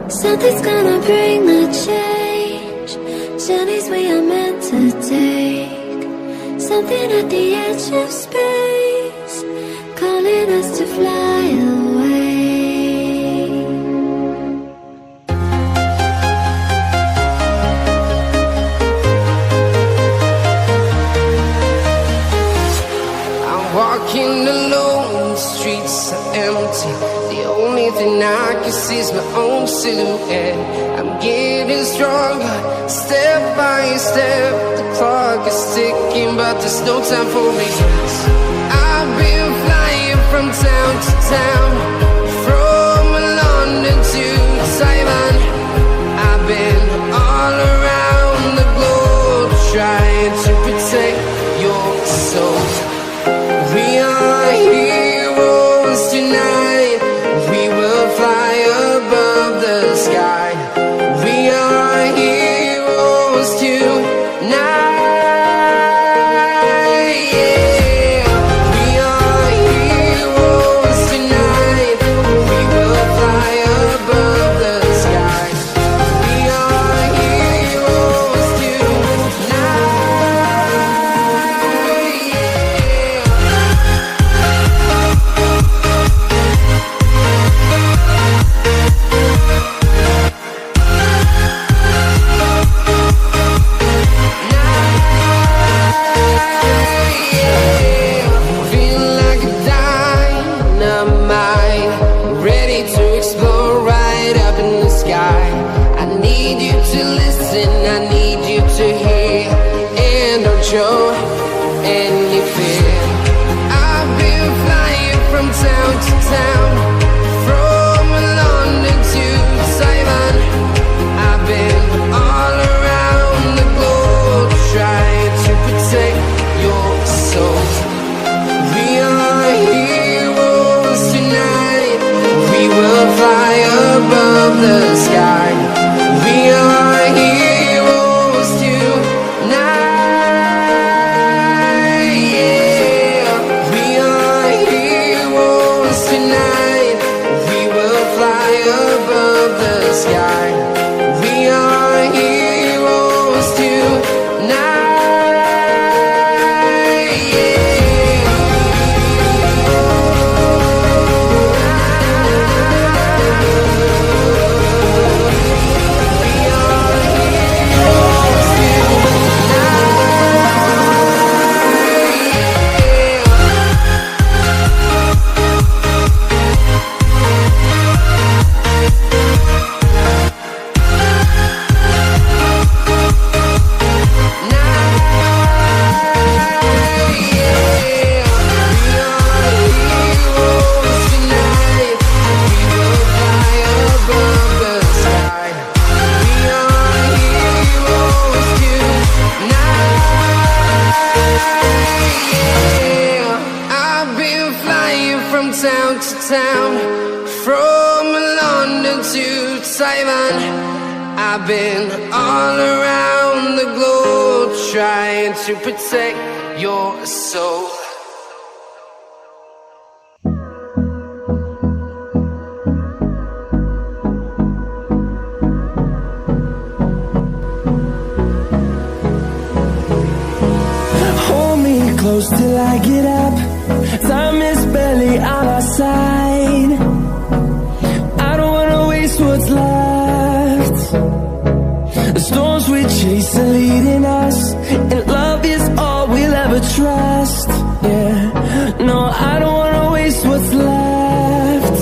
Something's gonna bring the change. Journeys we are meant to take. Something at the edge of space, calling us to fly away. I'm walking alone, the streets are empty. The only thing I can see is my own silhouette. I'm getting stronger, step by step. The clock is ticking, but there's no time for regrets. I've been flying from town to town, from London to Taiwan. I've been all around the globe, trying to protect your soul. We are heroes tonight. We will fly above the sky. We are heroes tonight. Yeah. We are heroes tonight. We will fly above the sky. We are heroes tonight. Feel like a dynamite, ready to explode right up in the sky. I need you to listen, I need you to hear, and don't show any fear. I've been flying from town to town, from London to Taiwan. I've been all around the globe, trying town, from London to Taiwan. I've been all around the globe trying to protect your soul. Hold me close till I get up. Time is barely on our side. I don't wanna waste what's left. The storms we chase are leading us, and love is all we'll ever trust. Yeah, no, I don't wanna waste what's left.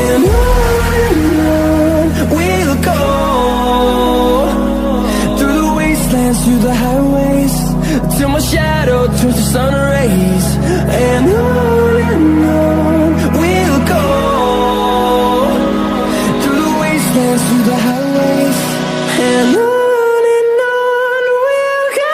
And on we'll go, through the wastelands, through the highways, till my shadow turns to sun rays. And on we'll go, through the wastelands, through the highways, and on we'll go.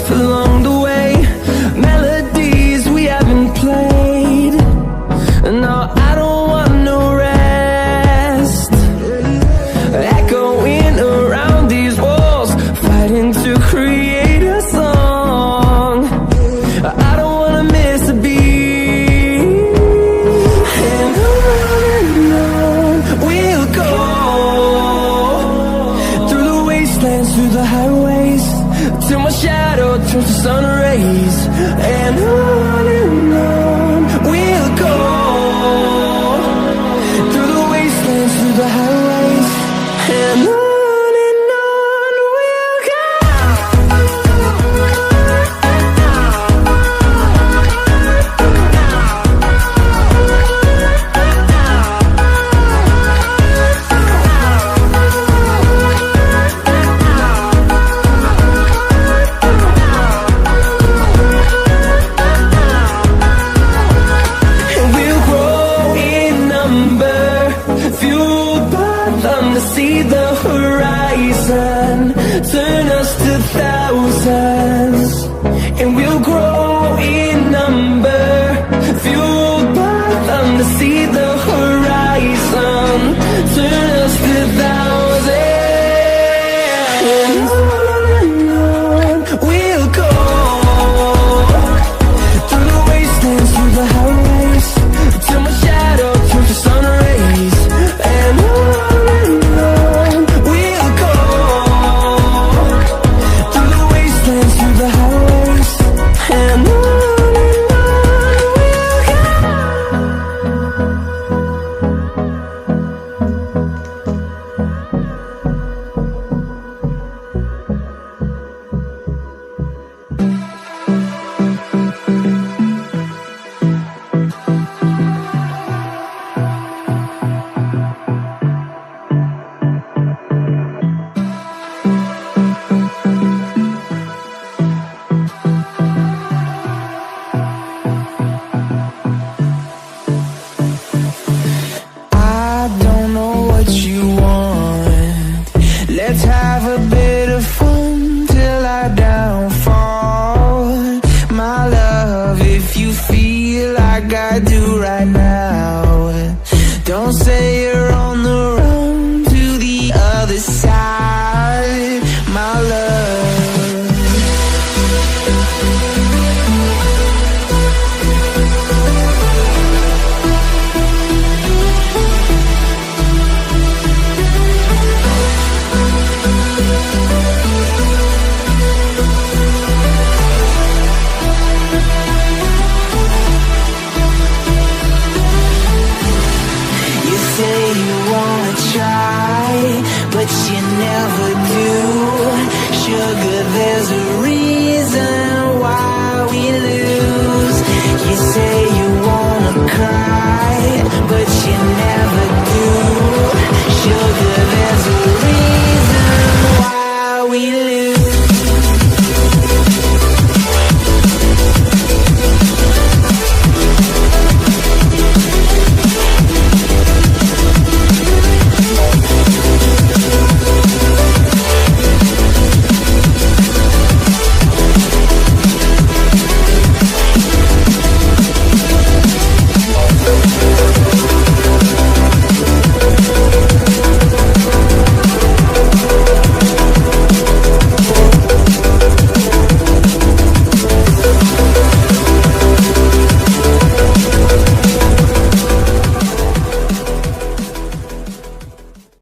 Along the way, melodies we haven't played. No, I don't want no rest. Echoing around these walls, fighting to create a song. I don't wanna miss a beat. And on we'll go, through the wastelands, through the highways, till my shadow turns to sun rays. And on we'll go, through the wastelands, through the highways, and on we'll go. See the horizon turn us to thousands, and we'll grow